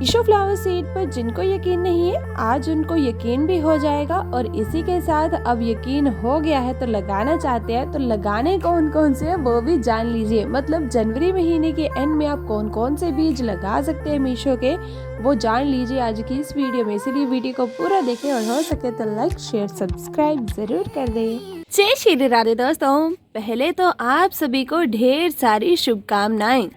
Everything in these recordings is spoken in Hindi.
मीशो फ्लावर सीड पर जिनको यकीन नहीं है, आज उनको यकीन भी हो जाएगा। और इसी के साथ अब यकीन हो गया है तो लगाना चाहते हैं तो लगाने कौन कौन से है वो भी जान लीजिए। मतलब जनवरी महीने के एंड में आप कौन कौन से बीज लगा सकते हैं मीशो के, वो जान लीजिए आज की इस वीडियो में। इसलिए वीडियो को पूरा देखें और हो सके तो लाइक शेयर सब्सक्राइब जरूर कर दें। जय श्री राधे दोस्तों, पहले तो आप सभी को ढेर सारी शुभकामनाएं।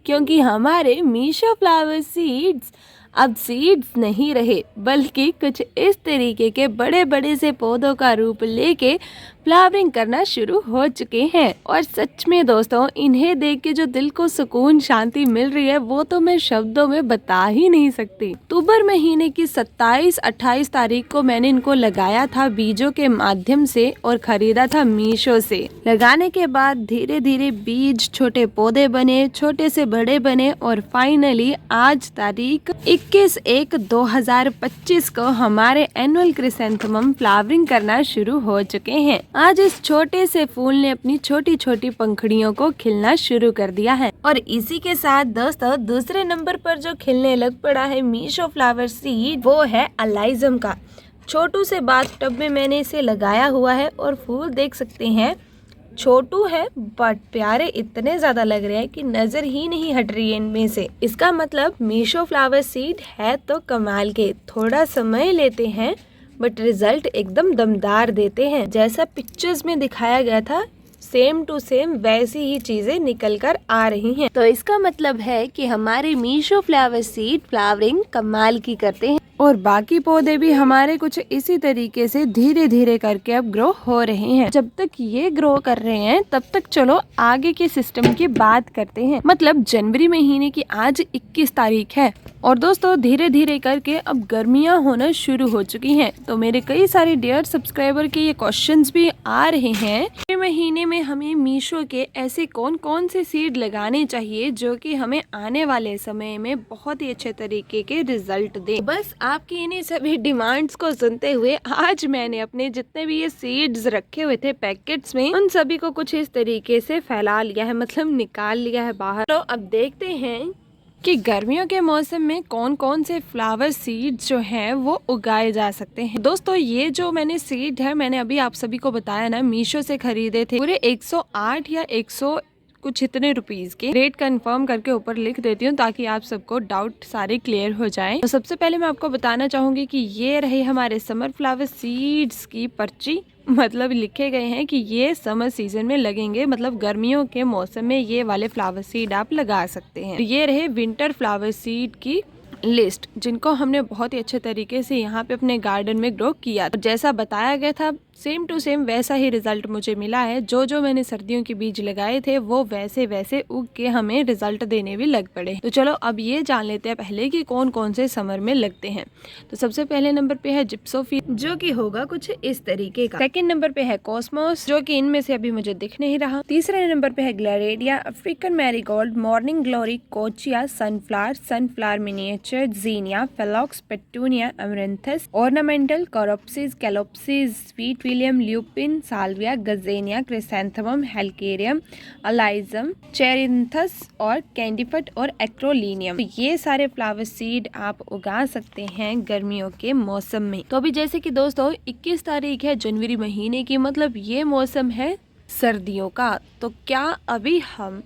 क्योंकि हमारे मीशो फ्लावर सीड्स अब सीड्स नहीं रहे, बल्कि कुछ इस तरीके के बड़े बड़े से पौधों का रूप लेके फ्लावरिंग करना शुरू हो चुके हैं। और सच में दोस्तों, इन्हें देख के जो दिल को सुकून शांति मिल रही है वो तो मैं शब्दों में बता ही नहीं सकती। अक्टूबर महीने की 27-28 तारीख को मैंने इनको लगाया था बीजों के माध्यम से और खरीदा था मीशो से। लगाने के बाद धीरे धीरे बीज छोटे पौधे बने, छोटे से बड़े बने और फाइनली आज तारीख 21/1/2025 को हमारे एनुअल क्रिसेंथेमम फ्लावरिंग करना शुरू हो चुके हैं। आज इस छोटे से फूल ने अपनी छोटी छोटी पंखुड़ियों को खिलना शुरू कर दिया है। और इसी के साथ दोस्तों, दूसरे नंबर पर जो खिलने लग पड़ा है मीशो फ्लावर सीड, वो है अलाइजम का। छोटू से बाथटब में मैंने इसे लगाया हुआ है और फूल देख सकते हैं, छोटू है बट प्यारे इतने ज्यादा लग रहे हैं कि नजर ही नहीं हट रही है इनमें से। इसका मतलब मीशो फ्लावर सीड है तो कमाल के। थोड़ा समय लेते हैं बट रिजल्ट एकदम दमदार देते हैं। जैसा पिक्चर्स में दिखाया गया था सेम टू सेम वैसी ही चीजें निकल कर आ रही हैं। तो इसका मतलब है कि हमारे मीशो फ्लावर सीड फ्लावरिंग कमाल की करते हैं और बाकी पौधे भी हमारे कुछ इसी तरीके से धीरे धीरे करके अब ग्रो हो रहे हैं। जब तक ये ग्रो कर रहे हैं तब तक चलो आगे के सिस्टम की बात करते हैं। मतलब जनवरी महीने की आज 21 तारीख है और दोस्तों धीरे धीरे करके अब गर्मियां होना शुरू हो चुकी हैं। तो मेरे कई सारे डियर सब्सक्राइबर के ये क्वेश्चंस भी आ रहे हैं, महीने में हमें मीशो के ऐसे कौन कौन से सीड लगाने चाहिए जो कि हमें आने वाले समय में बहुत ही अच्छे तरीके के रिजल्ट दे। बस आपकी इन्हीं सभी डिमांड्स को सुनते हुए आज मैंने अपने जितने भी ये सीड्स रखे हुए थे पैकेट्स में, उन सभी को कुछ इस तरीके से फैला लिया है, मतलब निकाल लिया है बाहर। तो अब देखते हैं कि गर्मियों के मौसम में कौन कौन से फ्लावर सीड्स जो हैं वो उगाए जा सकते हैं। दोस्तों ये जो मैंने सीड है, मैंने अभी आप सभी को बताया ना, मीशो से खरीदे थे। पूरे 108 या 100 कुछ इतने रुपीज के। रेट कंफर्म करके ऊपर लिख देती हूँ ताकि आप सबको डाउट सारे क्लियर हो जाएं। तो सबसे पहले मैं आपको बताना चाहूंगी कि ये रहे हमारे समर फ्लावर सीड्स की पर्ची। मतलब लिखे गए हैं कि ये समर सीजन में लगेंगे, मतलब गर्मियों के मौसम में ये वाले फ्लावर सीड आप लगा सकते हैं। ये रहे विंटर फ्लावर सीड की लिस्ट, जिनको हमने बहुत ही अच्छे तरीके से यहाँ पे अपने गार्डन में ग्रो किया। जैसा बताया गया था सेम टू सेम वैसा ही रिजल्ट मुझे मिला है। जो मैंने सर्दियों के बीज लगाए थे वो वैसे वैसे उग के हमें रिजल्ट देने भी लग पड़े। तो चलो अब ये जान लेते हैं पहले कि कौन कौन से समर में लगते हैं। तो सबसे पहले नंबर पे है जिप्सोफिल, जो कि होगा कुछ इस तरीके का। सेकंड नंबर पे है कॉस्मोस, जो कि इनमें से अभी मुझे दिख नहीं रहा। तीसरे नंबर पे है gaillardia, African marigold, morning glory, kochia, sunflower miniature, zinnia, phlox, petunia, amaranthus, ornamental, coreopsis, calliopsis, sweet william, lupin, salvia, gazania, chrysanthemum, helichrysum, alyssum, cheiranthus और कैंडीफट और एक्रोलीनियम। तो ये सारे फ्लावर सीड आप उगा सकते हैं गर्मियों के मौसम में। तो अभी जैसे कि दोस्तों 21 तारीख है जनवरी महीने की, मतलब ये मौसम है सर्दियों का। तो क्या अभी हम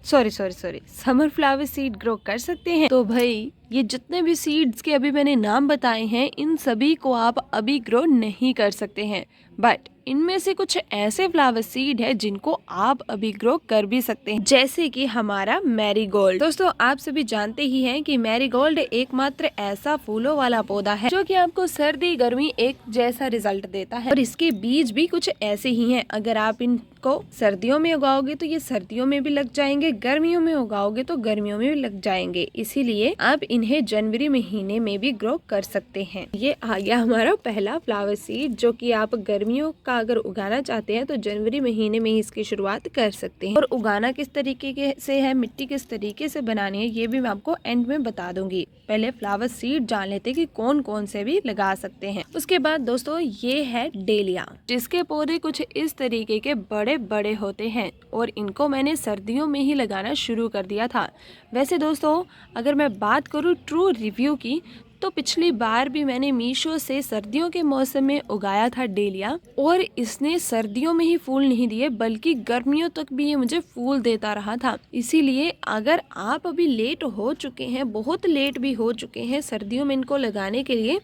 समर फ्लावर सीड ग्रो कर सकते हैं? तो भाई ये जितने भी सीड्स के अभी मैंने नाम बताए हैं, इन सभी को आप अभी ग्रो नहीं कर सकते हैं, बट इनमें से कुछ ऐसे फ्लावर सीड है जिनको आप अभी ग्रो कर भी सकते हैं, जैसे कि हमारा मैरीगोल्ड। दोस्तों आप सभी जानते ही हैं कि मैरीगोल्ड एकमात्र ऐसा फूलों वाला पौधा है जो कि आपको सर्दी गर्मी एक जैसा रिजल्ट देता है। और इसके बीज भी कुछ ऐसे ही हैं। अगर आप इनको सर्दियों में उगाओगे तो ये सर्दियों में भी लग जाएंगे, गर्मियों में उगाओगे तो गर्मियों में भी लग जाएंगे। इसीलिए आप इन्हें जनवरी महीने में भी ग्रो कर सकते हैं। ये आ गया हमारा पहला फ्लावर सीड, जो कि आप गर्मियों का अगर उगाना चाहते हैं तो जनवरी महीने में ही इसकी शुरुआत कर सकते हैं। और उगाना किस तरीके से है, मिट्टी किस तरीके से बनानी है, ये भी मैं आपको एंड में बता दूंगी। पहले फ्लावर सीड जान लेते कि कौन कौन से भी लगा सकते हैं। उसके बाद दोस्तों ये है डेलिया, जिसके पौधे कुछ इस तरीके के बड़े बड़े होते हैं और इनको मैंने सर्दियों में ही लगाना शुरू कर दिया था। वैसे दोस्तों अगर मैं बात करूँ ट्रू रिव्यू की, तो पिछली बार भी मैंने मीशो से सर्दियों के मौसम में उगाया था डेलिया, और इसने सर्दियों में ही फूल नहीं दिए बल्कि गर्मियों तक भी ये मुझे फूल देता रहा था। इसीलिए अगर आप अभी लेट हो चुके हैं, बहुत लेट भी हो चुके हैं सर्दियों में इनको लगाने के लिए,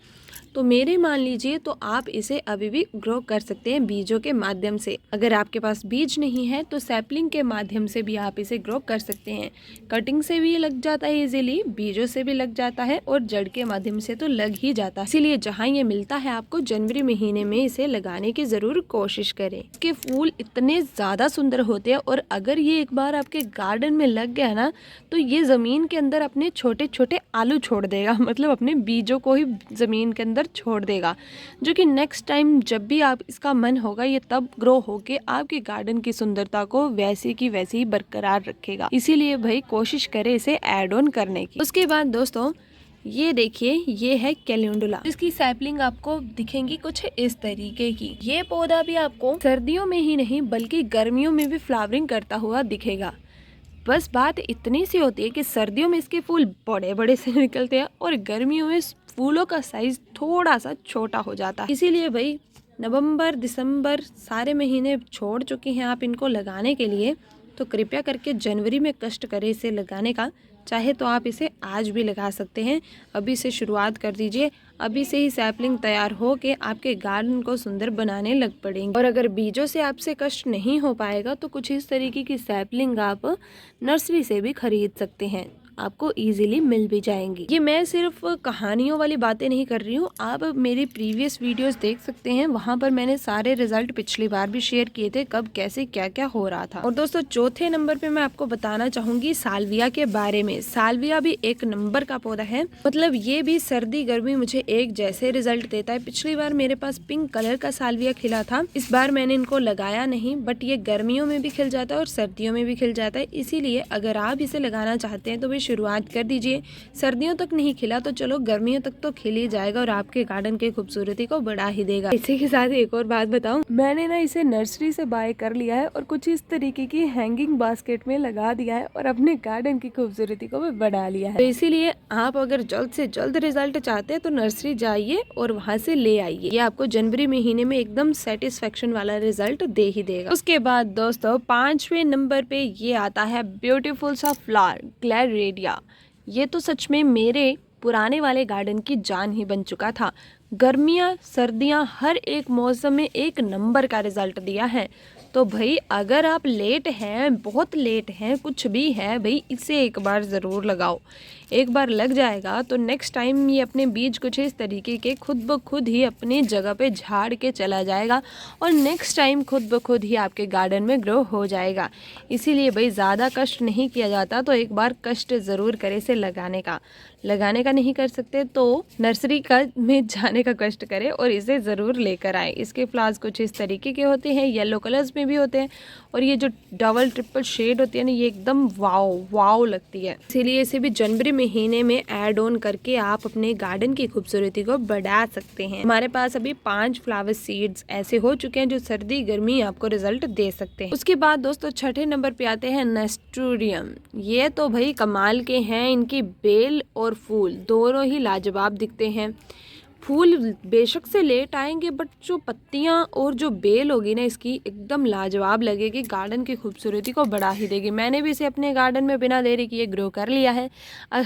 तो मेरे मान लीजिए तो आप इसे अभी भी ग्रो कर सकते हैं बीजों के माध्यम से। अगर आपके पास बीज नहीं है तो सैपलिंग के माध्यम से भी आप इसे ग्रो कर सकते हैं। कटिंग से भी लग जाता है इजीली, बीजों से भी लग जाता है और जड़ के माध्यम से तो लग ही जाता है। इसीलिए जहाँ ये मिलता है आपको जनवरी महीने में इसे लगाने की जरूर कोशिश करें। इसके फूल इतने ज्यादा सुंदर होते हैं और अगर ये एक बार आपके गार्डन में लग गया ना तो ये जमीन के अंदर अपने छोटे छोटे आलू छोड़ देगा, मतलब अपने बीजों को ही जमीन के अंदर छोड़ देगा, जो कि नेक्स्ट टाइम जब भी आप इसका मन होगा ये तब ग्रो होके आपके गार्डन की सुंदरता को वैसे की वैसे ही बरकरार रखेगा। इसीलिए भाई कोशिश करें इसे ऐड ऑन करने की। उसके बाद दोस्तों ये देखिए, ये है कैलेंडुला, जिसकी सैपलिंग आपको दिखेंगी कुछ इस तरीके की। ये पौधा भी आपको सर्दियों में ही नहीं बल्कि गर्मियों में भी फ्लावरिंग करता हुआ दिखेगा। बस बात इतनी सी होती है कि सर्दियों में इसके फूल बड़े बड़े से निकलते हैं और गर्मियों में फूलों का साइज थोड़ा सा छोटा हो जाता है। इसीलिए भाई नवंबर दिसंबर सारे महीने छोड़ चुके हैं आप इनको लगाने के लिए, तो कृपया करके जनवरी में कष्ट करें इसे लगाने का। चाहे तो आप इसे आज भी लगा सकते हैं, अभी से शुरुआत कर दीजिए, अभी से ही सैपलिंग तैयार हो के आपके गार्डन को सुंदर बनाने लग पड़ेंगे। और अगर बीजों से आपसे कष्ट नहीं हो पाएगा तो कुछ इस तरीके की सैपलिंग आप नर्सरी से भी खरीद सकते हैं, आपको इजीली मिल भी जाएंगी। ये मैं सिर्फ कहानियों वाली बातें नहीं कर रही हूँ, आप मेरी प्रीवियस वीडियोस देख सकते हैं, वहाँ पर मैंने सारे रिजल्ट पिछली बार भी शेयर किए थे, कब कैसे क्या क्या हो रहा था। और दोस्तों चौथे नंबर पे मैं आपको बताना चाहूंगी साल्विया के बारे में। साल्विया भी एक नंबर का पौधा है, मतलब ये भी सर्दी गर्मी मुझे एक जैसे रिजल्ट देता है। पिछली बार मेरे पास पिंक कलर का साल्विया खिला था, इस बार मैंने इनको लगाया नहीं, बट ये गर्मियों में भी खिल जाता है और सर्दियों में भी खिल जाता है। इसीलिए अगर आप इसे लगाना चाहते हैं तो भी शुरुआत कर दीजिए। सर्दियों तक नहीं खिला तो चलो गर्मियों तक तो खिल ही जाएगा और आपके गार्डन की खूबसूरती को बढ़ा ही देगा। इसी के साथ एक और बात बताऊं, मैंने ना इसे नर्सरी से बाय कर लिया है और कुछ इस तरीके की हैंगिंग बास्केट में लगा दिया है और अपने गार्डन की खूबसूरती को भी बढ़ा लिया है। तो इसीलिए आप अगर जल्द से जल्द रिजल्ट चाहते हैं तो नर्सरी जाइए और वहाँ से ले आइए, ये आपको जनवरी महीने में एकदम सेटिस्फेक्शन वाला रिजल्ट दे ही देगा। उसके बाद दोस्तों 5वें नंबर पे ये आता है ब्यूटीफुल सा फ्लावर ग्लैडियोला। ये तो सच में मेरे पुराने वाले गार्डन की जान ही बन चुका था। गर्मियाँ सर्दियाँ हर एक मौसम में एक नंबर का रिजल्ट दिया है। तो भाई अगर आप लेट हैं, बहुत लेट हैं, कुछ भी है भाई, इसे एक बार ज़रूर लगाओ। एक बार लग जाएगा तो नेक्स्ट टाइम ये अपने बीज कुछ इस तरीके के खुद ब खुद ही अपनी जगह पे झाड़ के चला जाएगा और नेक्स्ट टाइम खुद ब खुद ही आपके गार्डन में ग्रो हो जाएगा। इसीलिए भाई ज़्यादा कष्ट नहीं किया जाता, तो एक बार कष्ट ज़रूर करें इसे लगाने का नहीं कर सकते तो नर्सरी का में जाने का कष्ट करें और इसे ज़रूर लेकर आए। इसके फ्लावर्स कुछ इस तरीके के होते हैं, येलो कलर्स में भी होते हैं और ये जो डबल ट्रिपल शेड होती है ना, ये एकदम वाव लगती है। इसीलिए इसे भी जनवरी महीने में ऐड ऑन करके आप अपने गार्डन की खूबसूरती को बढ़ा सकते हैं। हमारे पास अभी 5 फ्लावर सीड्स ऐसे हो चुके हैं जो सर्दी गर्मी आपको रिजल्ट दे सकते हैं। उसके बाद दोस्तों 6ठे नंबर पे आते हैं नेस्टोरियम। ये तो भाई कमाल के हैं, इनकी बेल और फूल दोनों ही लाजवाब दिखते हैं। फूल बेशक से लेट आएंगे बट जो पत्तियां और जो बेल होगी ना इसकी एकदम लाजवाब लगेगी, गार्डन की खूबसूरती को बढ़ा ही देगी। मैंने भी इसे अपने गार्डन में बिना देरी किए ग्रो कर लिया है।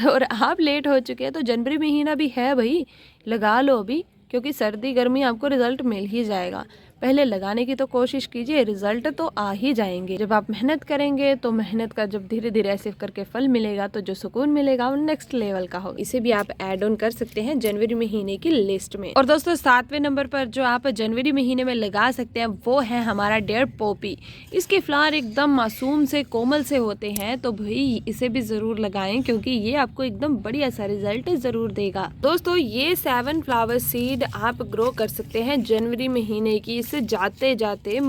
और आप लेट हो चुके हैं तो जनवरी महीना भी है भाई, लगा लो अभी, क्योंकि सर्दी गर्मी आपको रिजल्ट मिल ही जाएगा। पहले लगाने की तो कोशिश कीजिए, रिजल्ट तो आ ही जाएंगे। जब आप मेहनत करेंगे तो मेहनत का जब धीरे धीरे ऐसे करके फल मिलेगा तो जो सुकून मिलेगा वो नेक्स्ट लेवल का हो। इसे भी आप ऐड ऑन कर सकते हैं जनवरी महीने की लिस्ट में। और दोस्तों 7वें नंबर पर जो आप जनवरी महीने में लगा सकते हैं वो है हमारा डेयर पॉपी। इसके फ्लावर एकदम मासूम से कोमल से होते हैं, तो भाई इसे भी जरूर लगाएं क्योंकि ये आपको एकदम बढ़िया सा रिजल्ट जरूर देगा। दोस्तों ये 7 फ्लावर सीड आप ग्रो कर सकते हैं जनवरी महीने की। इससे जाते जाते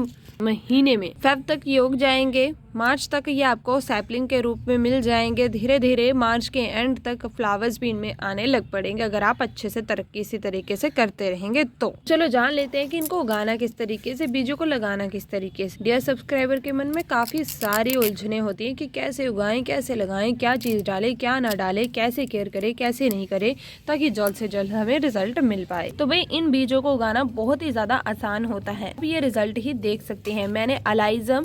महीने में फेब तक ये उग जाएंगे, मार्च तक ये आपको सैपलिंग के रूप में मिल जाएंगे। धीरे धीरे मार्च के एंड तक फ्लावर्स भी इनमें आने लग पड़ेंगे अगर आप अच्छे से तरक्की इसी तरीके से करते रहेंगे तो। चलो जान लेते हैं कि इनको उगाना किस तरीके से, बीजों को लगाना किस तरीके से। डियर सब्सक्राइबर के मन में काफी सारी उलझने होती है कि कैसे उगाएं, कैसे लगाएं, क्या चीज डालें, क्या ना डालें, कैसे केयर करें, कैसे नहीं करें, ताकि जल्द से जल्द हमें रिजल्ट मिल पाए। तो भाई इन बीजों को उगाना बहुत ही ज्यादा आसान होता है, ये रिजल्ट ही देख सकते हैं। मैंने अलाइजम,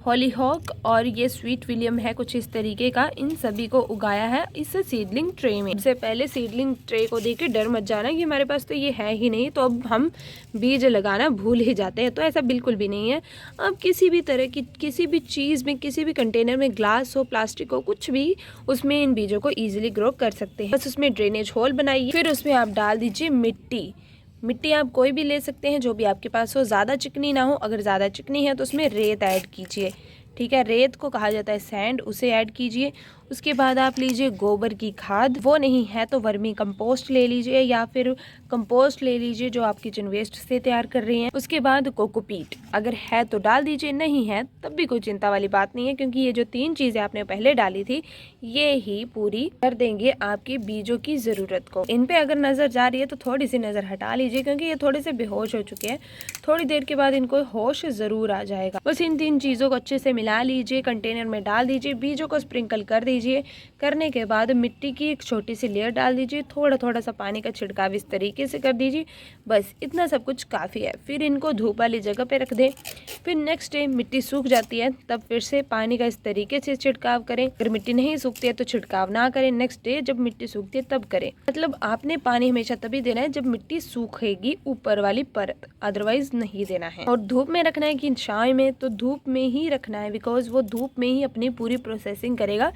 हॉलीहॉक और ये स्वीट विलियम है कुछ इस तरीके का, इन सभी को उगाया है इस सीडलिंग ट्रे में। इससे पहले सीडलिंग ट्रे को देख के डर मत जाना कि हमारे पास तो ये है ही नहीं तो अब हम बीज लगाना भूल ही जाते हैं, तो ऐसा बिल्कुल भी नहीं है। अब किसी भी तरह की किसी भी चीज़ में, किसी भी कंटेनर में, ग्लास हो, प्लास्टिक हो, कुछ भी, उसमें इन बीजों को ईजिली ग्रो कर सकते हैं। बस उसमें ड्रेनेज होल बनाइए, फिर उसमें आप डाल दीजिए मिट्टी। मिट्टी आप कोई भी ले सकते हैं जो भी आपके पास हो, ज़्यादा चिकनी ना हो। अगर ज़्यादा चिकनी है तो उसमें रेत ऐड कीजिए, ठीक है। रेत को कहा जाता है सैंड, उसे ऐड कीजिए। उसके बाद आप लीजिए गोबर की खाद, वो नहीं है तो वर्मी कंपोस्ट ले लीजिए या फिर कंपोस्ट ले लीजिए जो आप किचन वेस्ट से तैयार कर रही हैं। उसके बाद कोकोपीट, अगर है तो डाल दीजिए, नहीं है तब भी कोई चिंता वाली बात नहीं है क्योंकि ये जो 3 चीज़ें आपने पहले डाली थी ये ही पूरी कर देंगे आपके बीजों की ज़रूरत को। इन पे अगर नज़र जा रही है तो थोड़ी सी नज़र हटा लीजिए क्योंकि ये थोड़े से बेहोश हो चुके हैं। थोड़ी देर के बाद इनको होश ज़रूर आ जाएगा। बस इन 3 चीज़ों को अच्छे से मिला लीजिए, कंटेनर में डाल दीजिए, बीजों को स्प्रिंकल कर दीजिए। करने के बाद मिट्टी की एक छोटी सी लेयर डाल दीजिए, थोड़ा थोड़ा सा पानी का छिड़काव इस तरीके से कर दीजिए। बस इतना सब कुछ काफ़ी है। फिर इनको धूप वाली जगह पे रख दें। फिर नेक्स्ट डे मिट्टी सूख जाती है तब फिर से पानी का इस तरीके से छिड़काव करें। अगर मिट्टी नहीं सूखती है तो छिड़काव ना करें, नेक्स्ट डे जब मिट्टी सूखती है तब करें। मतलब आपने पानी हमेशा तभी देना है जब मिट्टी सूखेगी ऊपर वाली परत, अदरवाइज नहीं देना है। और धूप में रखना है कि छांव में, तो धूप में ही रखना है बिकॉज वो धूप में ही अपनी पूरी प्रोसेसिंग करेगा,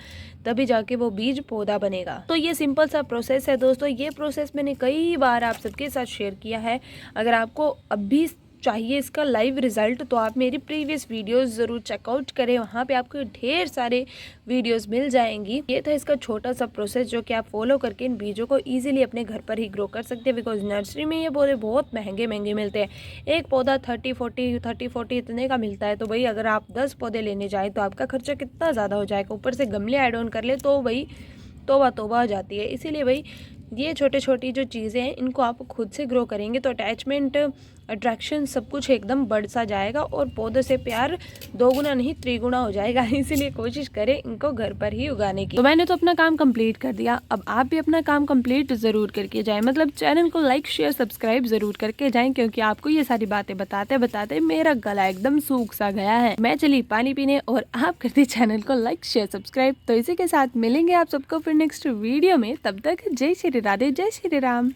तभी जाके वो बीज पौधा बनेगा। तो ये सिंपल सा प्रोसेस है दोस्तों। ये प्रोसेस मैंने कई बार आप सबके साथ शेयर किया है। अगर आपको अब भी चाहिए इसका लाइव रिजल्ट तो आप मेरी प्रीवियस वीडियोस ज़रूर चेकआउट करें, वहाँ पे आपको ढेर सारे वीडियोस मिल जाएंगी। ये था इसका छोटा सा प्रोसेस जो कि आप फॉलो करके इन बीजों को इजीली अपने घर पर ही ग्रो कर सकते हैं बिकॉज नर्सरी में ये पौधे बहुत महंगे मिलते हैं। एक पौधा 30-40 इतने का मिलता है। तो भाई अगर आप 10 पौधे लेने जाए तो आपका खर्चा कितना ज़्यादा हो जाएगा, ऊपर से गमले ऐड ऑन कर ले तो भाई तोबा हो जाती है। इसीलिए भाई ये छोटी जो चीज़ें हैं इनको आप खुद से ग्रो करेंगे तो अटैचमेंट, अट्रैक्शन सब कुछ एकदम बढ़ सा जाएगा और पौधे से प्यार 2 गुना नहीं 3 गुना हो जाएगा। इसीलिए कोशिश करें इनको घर पर ही उगाने की। तो मैंने तो अपना काम कंप्लीट कर दिया, अब आप भी अपना काम कंप्लीट ज़रूर करके जाएं। मतलब चैनल को लाइक शेयर सब्सक्राइब ज़रूर करके जाएं क्योंकि आपको ये सारी बातें बताते बताते मेरा गला एकदम सूख सा गया है। मैं चली पानी पीने और आप करते चैनल को लाइक शेयर सब्सक्राइब। तो इसी के साथ मिलेंगे आप सबको फिर नेक्स्ट वीडियो में। तब तक जय श्री राधे, जय श्री राम।